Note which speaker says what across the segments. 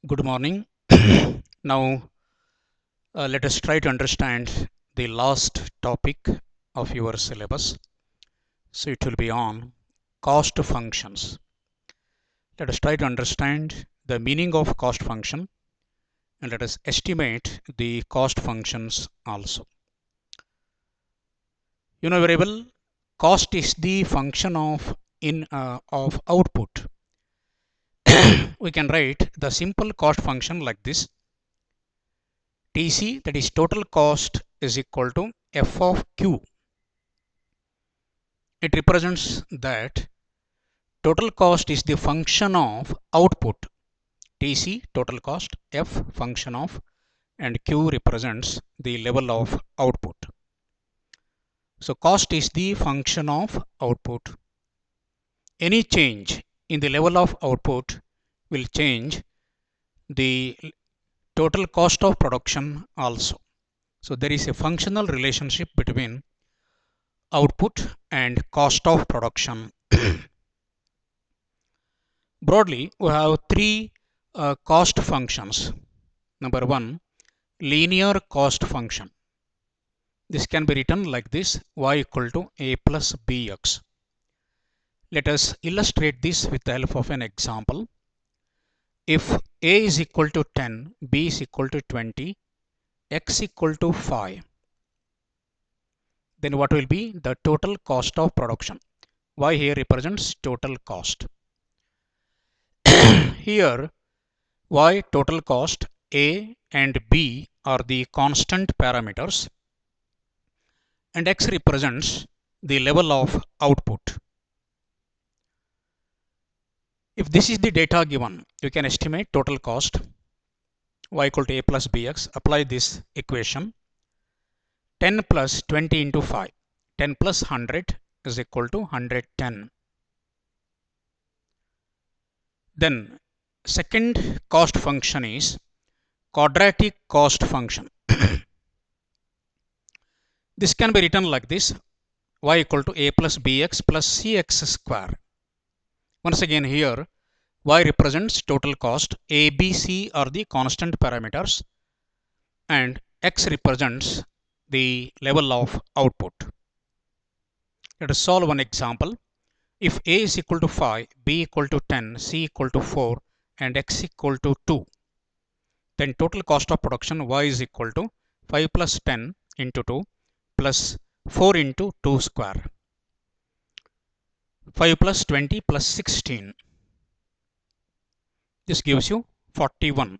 Speaker 1: Good morning. Now, let us try to understand the last topic of your syllabus. So, it will be on cost functions. Let us try to understand the meaning of cost function and let us estimate the cost functions also. You know very well, cost is the function of output. We can write the simple cost function like this. TC, that is total cost, is equal to F of Q. It represents that total cost is the function of output. TC, total cost, F, function of, and Q represents the level of output. So cost is the function of output. Any change in the level of output will change the total cost of production also. So there is a functional relationship between output and cost of production. Broadly, we have three cost functions. Number one, linear cost function. This can be written like this: y equal to a plus bx. Let us illustrate this with the help of an example. If a is equal to 10, b is equal to 20, x equal to 5, then what will be the total cost of production? Y here represents total cost. Here, y total cost, a and b are the constant parameters, and x represents the level of output. If this is the data given, you can estimate total cost y equal to a plus bx. Apply this equation. 10 plus 20 into 5. 10 plus 100 is equal to 110. Then second cost function is quadratic cost function. This can be written like this: y equal to a plus bx plus cx square. Once again here, y represents total cost, a, b, c are the constant parameters, and x represents the level of output. Let us solve one example. If a is equal to 5, b equal to 10, c equal to 4, and x equal to 2, then total cost of production y is equal to 5 plus 10 into 2 plus 4 into 2 square. 5 plus 20 plus 16. This gives you 41.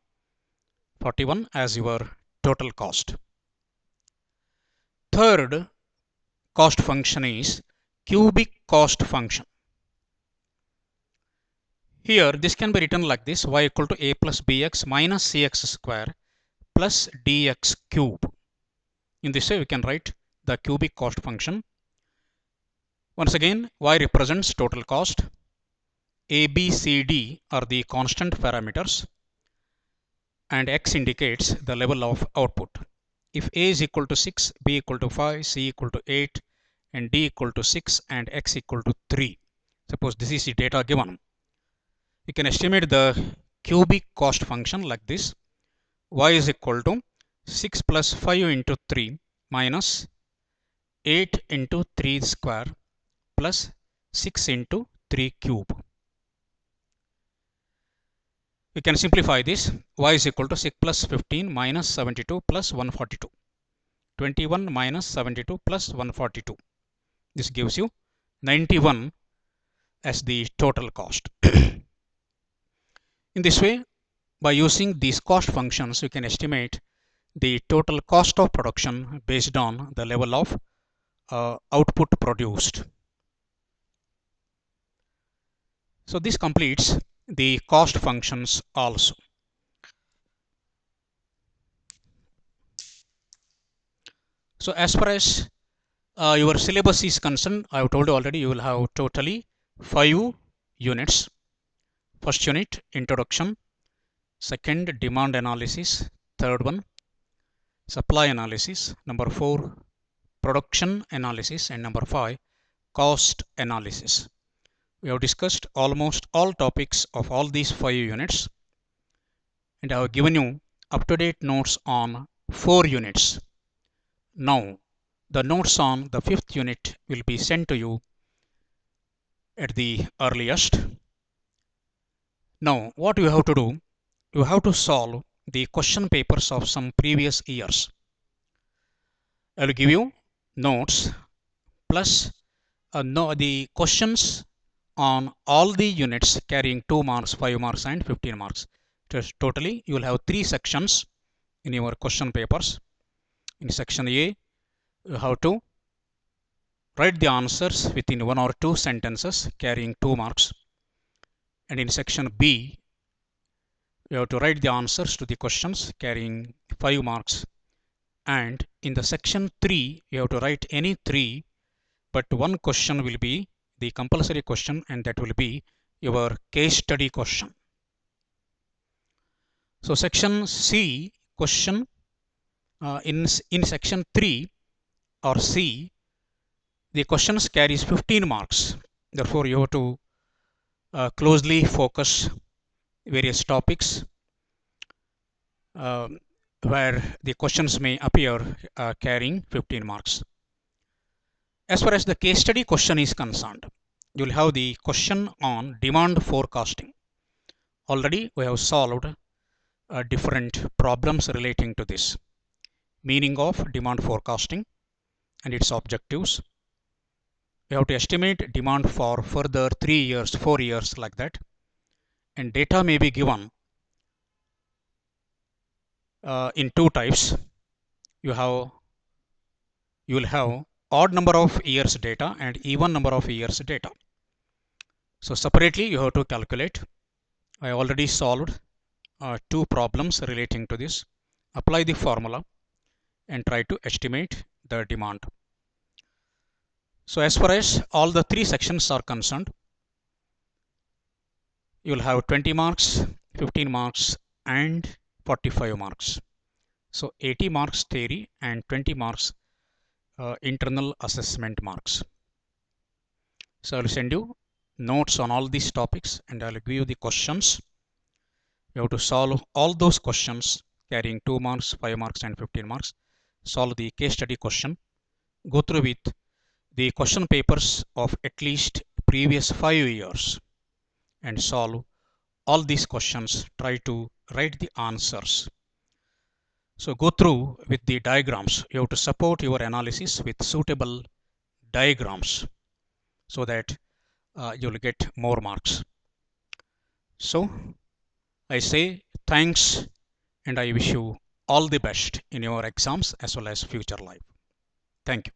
Speaker 1: 41 as your total cost. Third cost function is cubic cost function. Here this can be written like this: y equal to a plus bx minus cx square plus dx cube. In this way we can write the cubic cost function. Once again, y represents total cost, a, b, c, d are the constant parameters, and x indicates the level of output. If a is equal to 6, b equal to 5, c equal to 8, and d equal to 6, and x equal to 3, suppose this is the data given, you can estimate the cubic cost function like this: y is equal to 6 plus 5 into 3 minus 8 into 3 square plus 6 into 3 cube. We can simplify this. Y is equal to 6 plus 15 minus 72 plus 142. 21 minus 72 plus 142. This gives you 91 as the total cost. In this way, by using these cost functions, you can estimate the total cost of production based on the level of output produced. So this completes the cost functions also. So as far as your syllabus is concerned, I have told you already, you will have totally 5 units. First unit, introduction. Second, demand analysis. Third one, supply analysis. Number 4, production analysis. And number 5, cost analysis. We have discussed almost all topics of all these 5 units. and I have given you up-to-date notes on 4 units. Now, the notes on the 5th unit will be sent to you at the earliest. Now, what you have to do, you have to solve the question papers of some previous years. I will give you notes plus the questions on all the units carrying 2 marks, 5 marks and 15 marks. Totally, you will have 3 sections in your question papers. In section A, you have to write the answers within 1 or 2 sentences carrying 2 marks. And in section B, you have to write the answers to the questions carrying 5 marks. And in the section 3, you have to write any 3, but one question will be the compulsory question, and that will be your case study question. So section C question, in section 3 or C, the questions carries 15 marks. Therefore, you have to closely focus various topics where the questions may appear carrying 15 marks. As far as the case study question is concerned, you will have the question on demand forecasting. Already we have solved different problems relating to this. Meaning of demand forecasting and its objectives. We have to estimate demand for further 3 years, 4 years, like that. And data may be given in 2 types. You will have odd number of years data and even number of years data. So separately you have to calculate. I already solved 2 problems relating to this. Apply the formula and try to estimate the demand. So as far as all the 3 sections are concerned, you will have 20 marks, 15 marks and 45 marks. So 80 marks theory and 20 marks internal assessment marks. So I will send you notes on all these topics and I will give you the questions. You have to solve all those questions carrying 2 marks, 5 marks and 15 marks. Solve the case study question. Go through with the question papers of at least previous 5 years and solve all these questions. Try to write the answers. So go through with the diagrams. You have to support your analysis with suitable diagrams so that you will get more marks. So I say thanks and I wish you all the best in your exams as well as future life. Thank you.